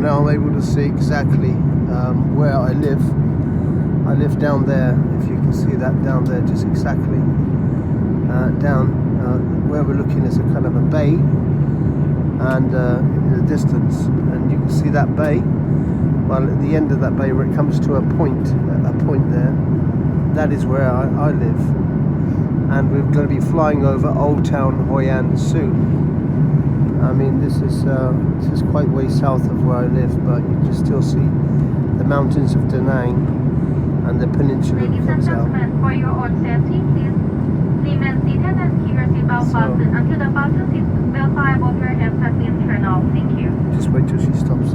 Now I'm able to see exactly where I live. I live down there, if you can see that down there, just exactly down where we're looking is a kind of a bay, and in the distance, and you can see that bay. Well, at the end of that bay, where it comes to a point there, that is where I live, and we're going to be flying over Old Town Hoi An soon. I mean, this is quite way south of where I live, but you can still see the mountains of Da Nang and the peninsula that comes out. For your own safety, please remain seated and keep your seatbelt fastened until the fasten seatbelt tie above your head has been turned off. Thank you. Just wait till she stops.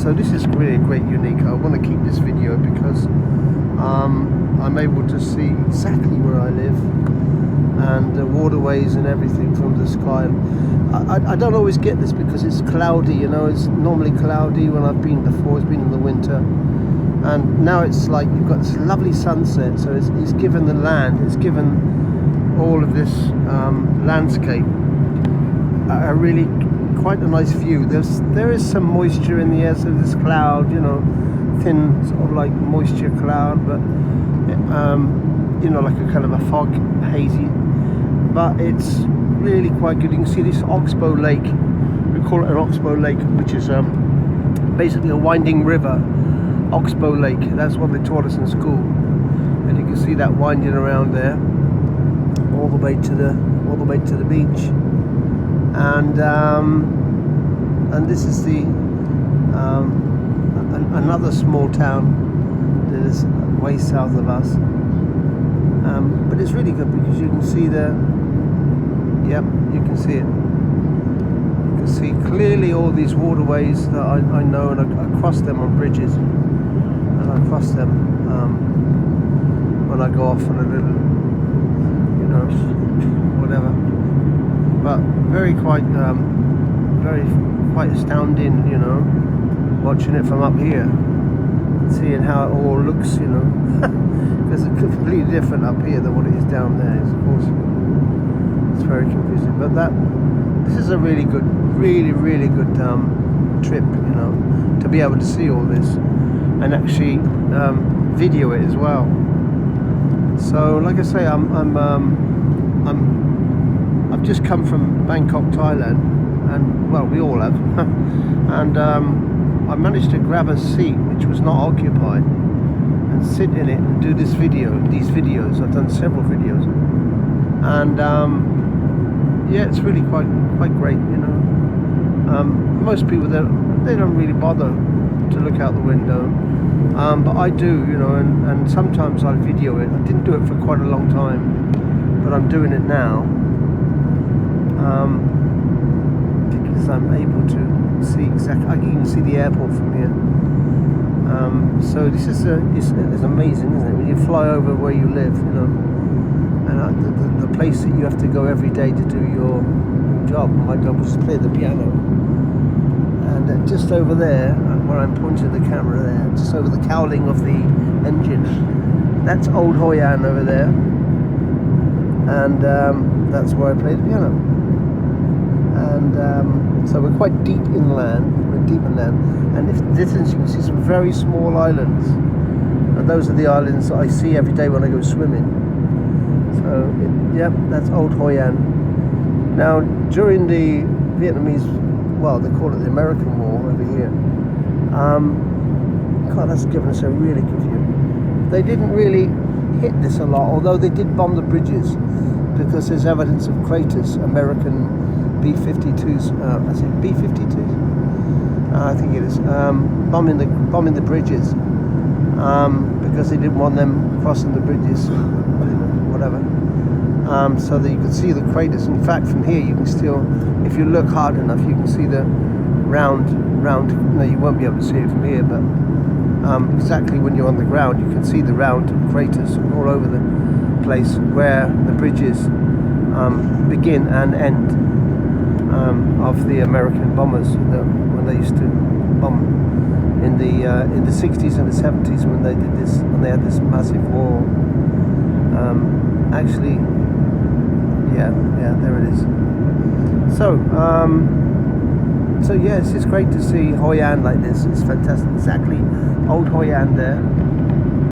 So this is really great, unique. I want to keep this video because I'm able to see exactly where I live and the waterways and everything from the sky. I don't always get this because it's cloudy, you know. It's normally cloudy when I've been before. It's been in the winter, and now it's like you've got this lovely sunset, so it's given the land, it's given all of this landscape a really quite a nice view. There is some moisture in the air, so this cloud, you know, thin sort of like moisture cloud, but you know, like a kind of a fog, hazy, but it's really quite good. You can see this Oxbow Lake. We call it an Oxbow Lake, which is basically a winding river. Oxbow Lake, that's what they taught us in school, and you can see that winding around there all the way to the beach, and this is the another small town that is way south of us, but it's really good because you can see you can see it. You can see clearly all these waterways that I know, and I cross them on bridges, and I cross them when I go off on a little, you know, whatever. But very quite astounding, you know, watching it from up here, seeing how it all looks, you know, because it's completely different up here than what it is down there. Of course, it's very confusing. But this is a really good, really good trip, you know, to be able to see all this and actually video it as well. So, like I say, I've just come from Bangkok, Thailand, and well, we all have, and I managed to grab a seat which was not occupied and sit in it and do these videos. I've done several videos, and yeah, it's really quite great, you know. Most people they don't really bother to look out the window, but I do, you know, and sometimes I video it. I didn't do it for quite a long time, but I'm doing it now because I'm able to see exactly. I can even see the airport from here. So this is it's amazing, isn't it? When you fly over where you live, you know, and the place that you have to go every day to do your job. My job was to play the piano, and just over there, where I'm pointing the camera there, just over the cowling of the engine, that's Old Hoi An over there, and that's where I play the piano. And so we're quite deep inland. And in the distance you can see some very small islands, and those are the islands that I see every day when I go swimming. So yep, that's Old Hoi An. Now, during the Vietnamese, well, they call it the American War over here, God, that's given us a really good view. They didn't really hit this a lot, although they did bomb the bridges, because there's evidence of craters, American B-52s, I say B-52s? I think it is, bombing the bridges, because they didn't want them crossing the bridges, whatever. So that you can see the craters. In fact, from here you can still, if you look hard enough, you can see the round. No, you won't be able to see it from here, but exactly when you're on the ground, you can see the round craters all over the place where the bridges begin and end of the American bombers when they used to bomb in the 60s and the 70s when they did this, when they had this massive war. Actually, yeah, there it is. So So yes, it's great to see Hoi An like this. It's fantastic. Exactly, old Hoi An there.